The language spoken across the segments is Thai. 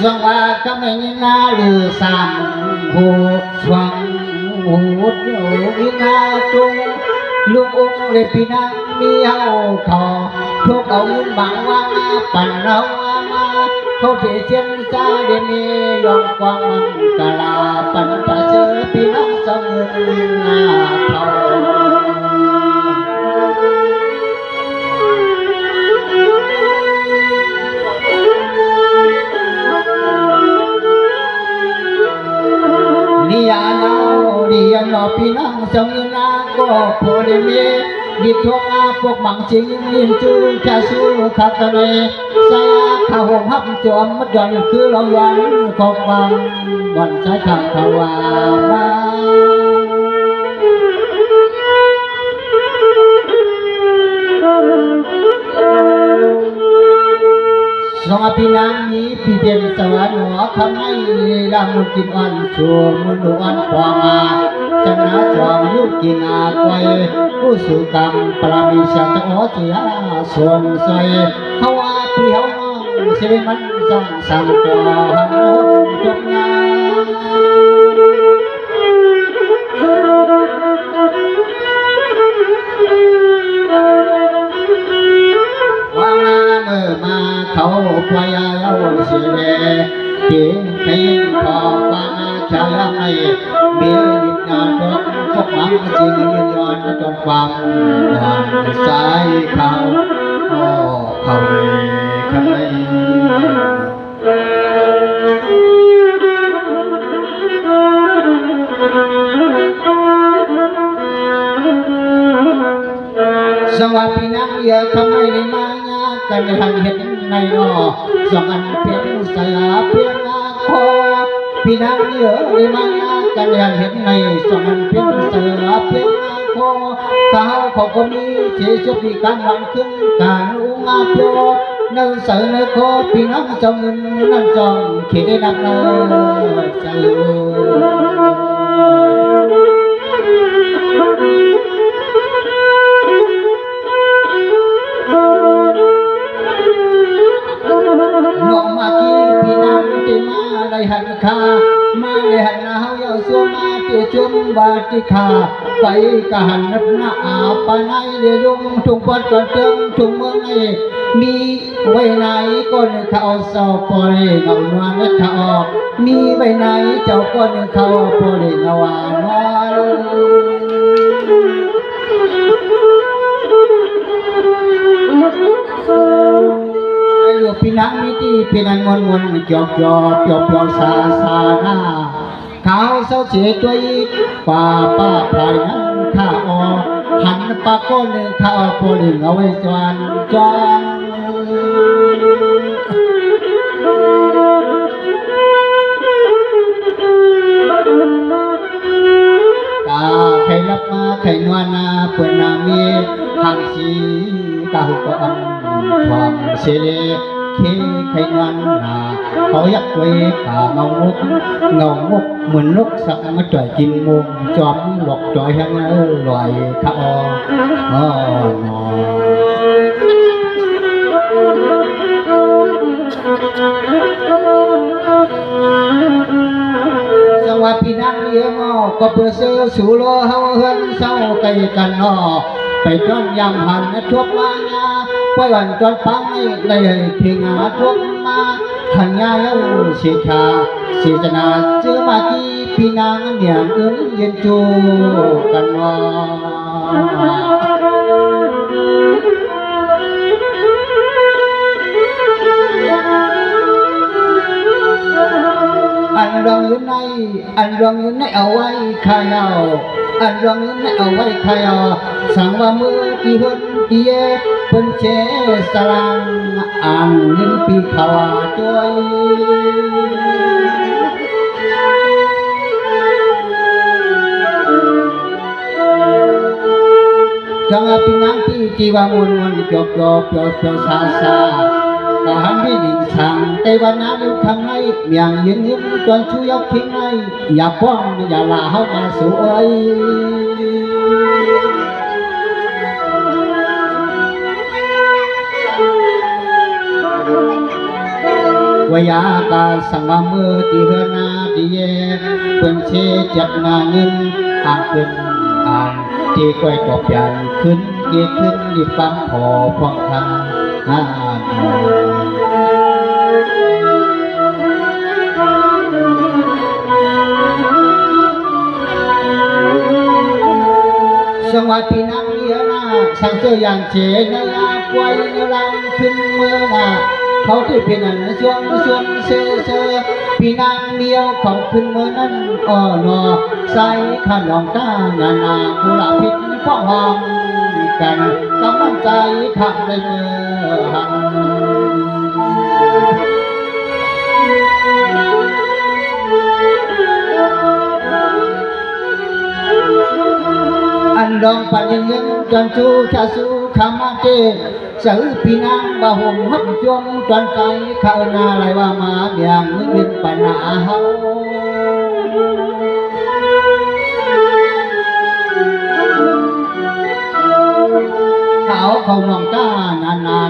สังวาก็ไม่น่าลือสามหูสว่างหูอยู่วินาจุงลุงองค์เลยพี่นางมีเฮาขอทุกเอาเงินบังว่าปั่นเรามาเขาเทียนซาเดมียองกวางมังกลาปั่นตาเจอพี่น้องสองเงินนาเขานิยานาดิยันพี่น้องสองเงินนาก็พอได้มีดิทวงพวกมังจิงยินจูแค่สู้ขัดกันเลยสายข้าวหอมหับจอมมัดยันคือเรายันขอบฟังบนสายข้าวขาวาสองพี่นางนี้พี่เด่นสวรรค์หัวคำให้ดำมุกินอันชัวมุนอันปวงอาชนะสวงยุกินาคอยผู้สู่กรรมปรามิชาจะขอเสียส่วนใส่เขาว่าพี่เขาน้องสิริมันสั่งสั่งตัวหันหุ่นจบงาวางเมื่อมาเขาพยายามเสียเก่งเป็นพอวางชาลไม่เบี้ยดิบงานรถพวกมังจริงยืนย้อนจนความหันสายเขาเขาเลยข้างในสวัสดีนักเรียนข้างในในมางากันในทางเห็นในนอสองอันเป็นสลาเพียงอาคอพี่นักเรียนในมางากันในทางเห็นในสองอันเป็นสลาเพียงอาคอข้าวของคนนี้เชื่อชุดการวันขึ้นการอุ้งอาโปเนื้อเสือเนื้อโคพี่นักจงเงินนั่นจงเขยนักเนื้อเสืน้องมากีพี่นางติมาได้หันคามาได้หันนาเฮาเยาสัวมาเตียจุมบาติคาไปกะหันนับหน้าอาปานายเดียยงทุ่งปอดกอดเติมทุ่งเมืองในมีไว้ไหนก้นเขาเศร้าปล่อยเงานวลและเขามีไว้ไหนเจ้าก้นเขาปล่อยเงาวานวลพี่นางมิตีพี่นางมนมนจอบจอบจอบจอบซาซาหน้าขาวเศร้าเสียตัวอีกป่าป้าพลายนั้นข้าออกหันปากก้นข้าออกโพลิงเอาไว้จวนจองตาใครรับมาใครนวลนาเปิดนามีหังสีกาหุกอันทองเสลเคใครนวลนาเขายักไว้ป่าเงางกเหมือนนกสักมาจ่อยกินมุมจอมหลอกจ่อยทั้งลอยข้าสวัสดีนักเรียนก็เพื่อซื้อสู่โลเฮาเฮือนเศร้าไกลกันไปจนยำหันทุกมาญาไปวันจนฟังในทิ้งอาทุกมาหันยาแล้วสิชาสิจนาเจอมาที่พี่นางเนี่ยอื่นเย็นจูกันอันรองอยู่ในเอาไว้ขายเอาอันรองอยู่ในเอาไว้ขายเอาสั่งว่ามือที่หุ่นที่เย่เป็นเชสลังอ่างเงินปีขาวจ้อยจังปีนังที่ว่ามุนจบซากะหันวิดิสังแต่วันนั้นอยู่ข้างในเมียงยืนจนชูยกทิ้งในอย่าป้องอย่าละเฮามาสวยไว้ ยากาสังมามือที่เฮนาดีเยเป็นเชจัดนาเงินอ่างขึ้นอ่างที่ก้อยตบยันขึ้นเกี่ยขึ้นดิฟังขอพองทางสวัสดีนักเรียนนะสังเสยอย่างเจนลาควายนลังขึ้นเมื่อนะเขาที่เป็นอันชวนเสือพี่นางเดียวเขาขึ้นเมื่อนั้นนอใส่ขนมก้านากุหลาบพิษพ่อหอมกันกำลังใจขับในเมืองอันดองปัญญ์จนชูชาสูขามาเกสือพี่นางบ่ห่มหับจมจนใจเข้าหน้าไหลว่ามาเบียงมือยืนปัญหาเฮาเขามองตานา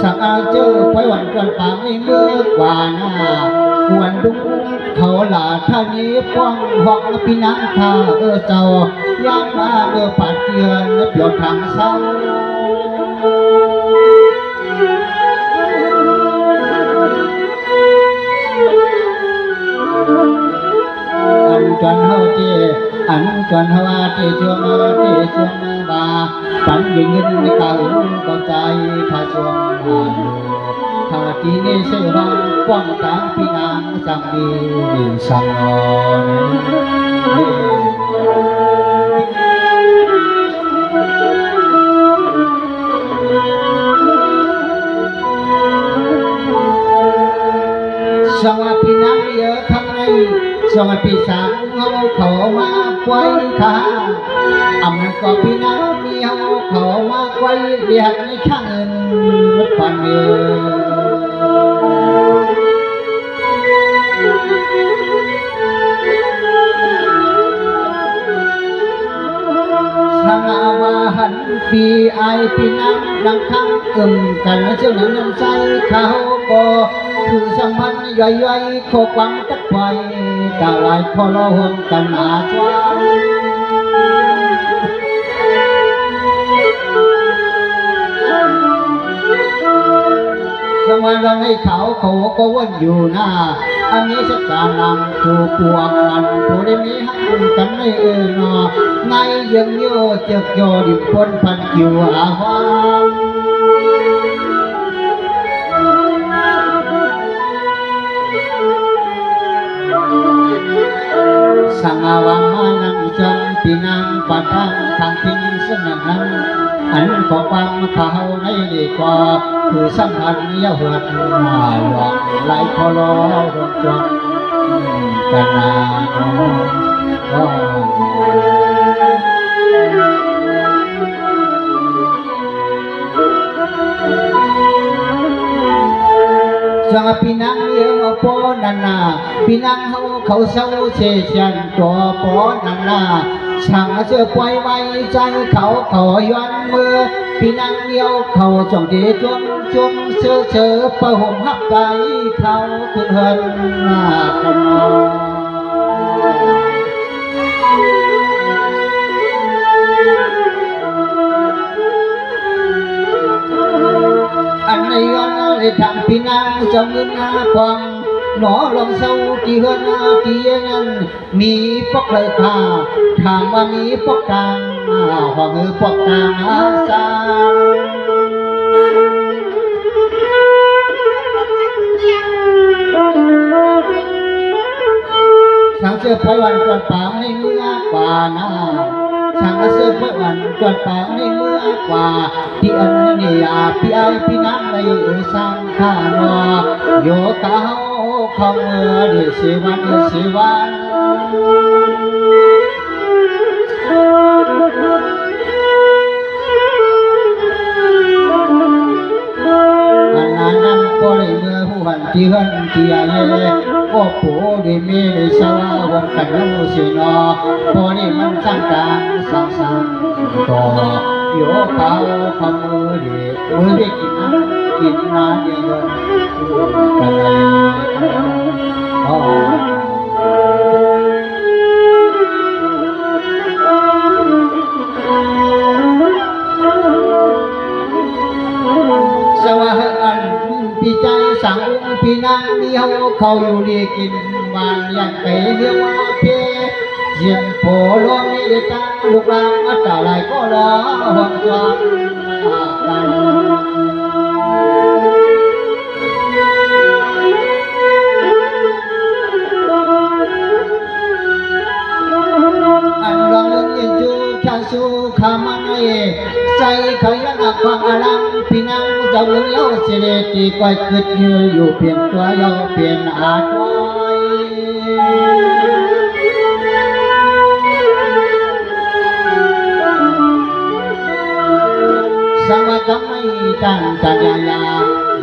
สักอาเจอไปวันก่อนปางในมือกว่าหน้าควรดุเขาหลาท่านี้ป้องหอกพี่นางข้าเจ้าย่างมาปัดเตือนและเปลี่ยวทางเศร้าอันจวนเฮาที่อันจวนเฮาที่ช่วงบ่าปันยิงเงินในกาวก็ใจข้าช่วงข้าที่นี่เชื่อว่าป้องกันพี่นางสังดีสังนสวัสดีนักเยอะข้างในสวัสดีสังเขามาไว้ข้าอำนั้นก็พี่นางเมียวเขามาไว้เรียกในข้างเงินรถฟันเยสังอาวาหันปีไอพี่นางดังข้างกันเชื่อหนังน้ำใจเขาก็คือสัมพันธ์ย่อยๆโคกวังจักไฟกะลายพอรอหนกันหาชวานสมัยเราให้เขาก็วนอยู่หน้าอันนี้ชักการนำถูกปวงมันผู้ได้มีหักกันไม่นอไงยังโยเจ็บโยดิบพ้นพันคิวอาหวานสังอาวังมานังจำปีนังปัดทางทางพิงสนับนั้นอันขอความเขาในดีกว่าคือสัมพันธ์ยาหัวหลอกไหลพอรอรถจอดกันนาสังพี่นางเลี้ยงปอนันนาพี่นางเขาเศร้าเสียฉันตัวปอนันนาช่างเชื่อปล่อยไว้ใจเขาย้อนมือพี่นางเลี้ยวเขาจ้องดีจมเชื่อประหมหักใจเขาขึ้นเฮินหน้ากันอันในย้อนเลยทำพี่นางจ้องเงินหน้าปองหนอลงเศร้าที่เฮือนที่นั้นมีพวกเลยค่ะถามว่ามีพวกกลางหัวมือพวกกลางอาสาสังเสือพวันจวนปางในเมื่อกว่านาสังเสือพวันจวนปางในเมื่อกว่าที่อันนี้พี่ไอพี่น้ำในอุสังขานอโยเต้าของเมื่อดีสิวันอันนั้นก็เลยเมื่อหันที่หันที่อาเย่ก็ผู้ดีมีได้สวาวันกันรู้สินอพอนี่มันสร้างการสร้างต่อโยเต้าของมือดีกินน้ำเดียวกัน อุ้งพี่นางเดียวเขาอยู่ดีกินบ้านยังไปเรียกว่าเพเยี่ยมโผล่วงนี้ได้ตั้งลูกหลานมาต่อไหลก็รอหวังจวนมากันอันรังเงินจูข้าสู้ขามันเอใจขยันฟังอลังพี่นางเจ้าเลี้ยวเสด็จตีก้อยขึ้นยืนอยู่เปลี่ยนตัวเยาเปลี่ยนอาจไว้สังวกรรมไม่ตันจัญญา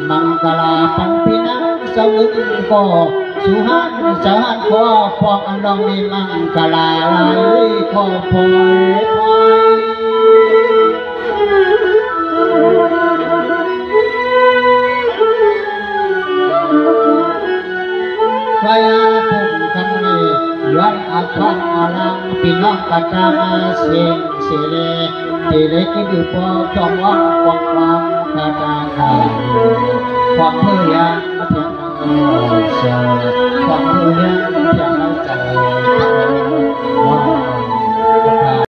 มังกลาปังพินังสมุนโกสุหันสหันขอพอกอันดองมีมังกลาไหลขอพอยพอยไฟพุ่งคำนี้ย้อนอาคังอาลังพี่น้องกตาเสียงเสเลที่เล็กที่ดูพอจอมวังกวางกวางกาตาขาวความเพื่อ